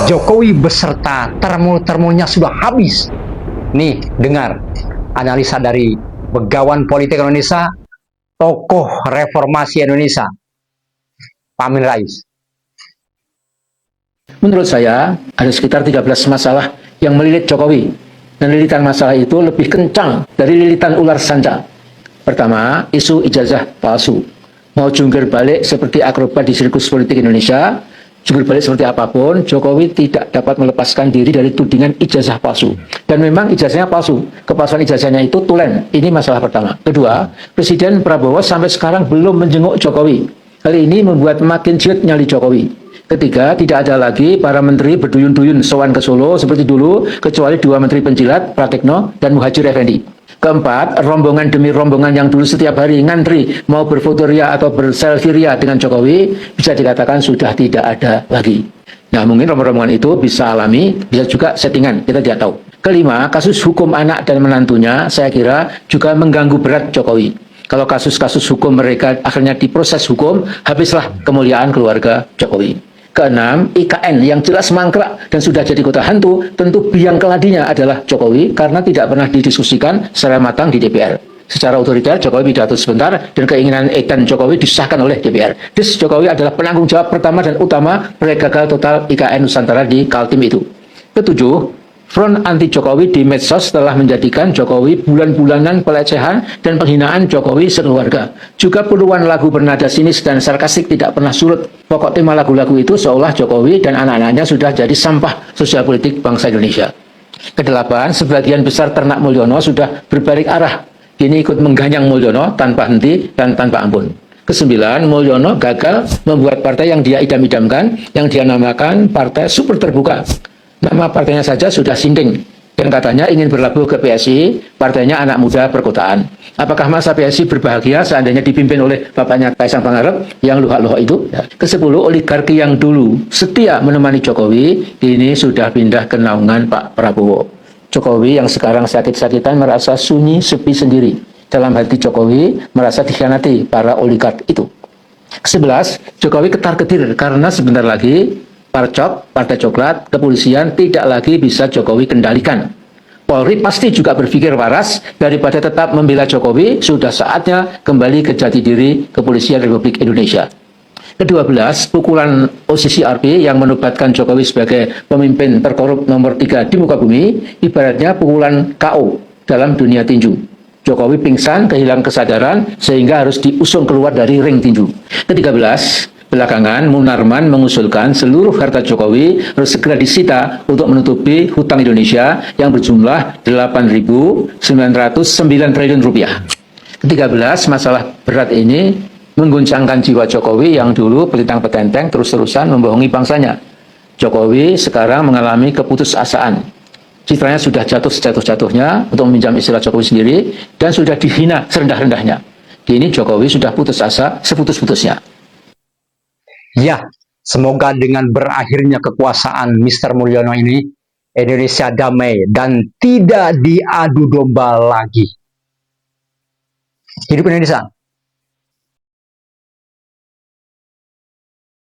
Jokowi beserta termo-termonya sudah habis. Nih, dengar analisa dari begawan politik Indonesia, tokoh reformasi Indonesia, Pak Amin Rais. Menurut saya, ada sekitar 13 masalah yang melilit Jokowi. Dan lilitan masalah itu lebih kencang dari lilitan ular sanca. Pertama, isu ijazah palsu. Mau jungkir balik seperti akrobat di sirkus politik Indonesia, jungkir balik seperti apapun, Jokowi tidak dapat melepaskan diri dari tudingan ijazah palsu. Dan memang ijazahnya palsu. Kepalsuan ijazahnya itu tulen. Ini masalah pertama. Kedua, Presiden Prabowo sampai sekarang belum menjenguk Jokowi. Hal ini membuat makin jiut nyali Jokowi. Ketiga, tidak ada lagi para menteri berduyun-duyun sowan ke Solo seperti dulu, kecuali 2 menteri penjilat, Pratikno dan Muhadjir Effendi. Keempat, rombongan demi rombongan yang dulu setiap hari ngantri mau berfoto ria atau berselfie ria dengan Jokowi, bisa dikatakan sudah tidak ada lagi. Nah, mungkin rombongan itu bisa alami, bisa juga settingan, kita tidak tahu. Kelima, kasus hukum anak dan menantunya, saya kira juga mengganggu berat Jokowi. Kalau kasus-kasus hukum mereka akhirnya diproses hukum, habislah kemuliaan keluarga Jokowi. Keenam, IKN yang jelas mangkrak dan sudah jadi kota hantu, tentu biang keladinya adalah Jokowi karena tidak pernah didiskusikan secara matang di DPR. Secara otoriter, Jokowi pidato sebentar dan keinginan edan Jokowi disahkan oleh DPR. Jokowi adalah penanggung jawab pertama dan utama proyek gagal total IKN Nusantara di Kaltim itu. Ketujuh, front anti Jokowi di medsos telah menjadikan Jokowi bulan-bulanan pelecehan dan penghinaan Jokowi sekeluarga. Juga puluhan lagu bernada sinis dan sarkastik tidak pernah surut. Pokok tema lagu-lagu itu seolah Jokowi dan anak-anaknya sudah jadi sampah sosial politik bangsa Indonesia. Kedelapan, sebagian besar ternak Mulyono sudah berbalik arah. Kini ikut mengganyang Mulyono tanpa henti dan tanpa ampun. Kesembilan, Mulyono gagal membuat partai yang dia idam-idamkan, yang dia namakan Partai Super Terbuka. Nama partainya saja sudah sinting dan katanya ingin berlabuh ke PSI, partainya anak muda perkotaan. Apakah masa PSI berbahagia seandainya dipimpin oleh bapaknya Kaisang Pangarep yang luhak-luhak itu? Kesepuluh, oligarki yang dulu setia menemani Jokowi ini sudah pindah ke naungan Pak Prabowo. Jokowi yang sekarang sakit-sakitan merasa sunyi sepi sendiri. Dalam hati Jokowi merasa dikhianati para oligark itu. Kesebelas, Jokowi ketar-ketir karena sebentar lagi Parcok, Partai Coklat, kepolisian tidak lagi bisa Jokowi kendalikan. Polri pasti juga berpikir waras, daripada tetap membela Jokowi, sudah saatnya kembali ke jati diri Kepolisian Republik Indonesia. Ke-12, pukulan OCCRP yang menobatkan Jokowi sebagai pemimpin terkorup nomor 3 di muka bumi, ibaratnya pukulan KO dalam dunia tinju. Jokowi pingsan, kehilangan kesadaran, sehingga harus diusung keluar dari ring tinju. Ke-13, belakangan, Munarman mengusulkan seluruh harta Jokowi harus segera disita untuk menutupi hutang Indonesia yang berjumlah 8.909 triliun rupiah. Ke-13, masalah berat ini mengguncangkan jiwa Jokowi yang dulu pelitang-petenteng terus-terusan membohongi bangsanya. Jokowi sekarang mengalami keputusasaan. Citranya sudah jatuh sejatuh-jatuhnya, untuk meminjam istilah Jokowi sendiri, dan sudah dihina serendah-rendahnya. Kini Jokowi sudah putus asa seputus-putusnya. Ya, semoga dengan berakhirnya kekuasaan Mr. Mulyono ini, Indonesia damai dan tidak diadu domba lagi. Hidup Indonesia!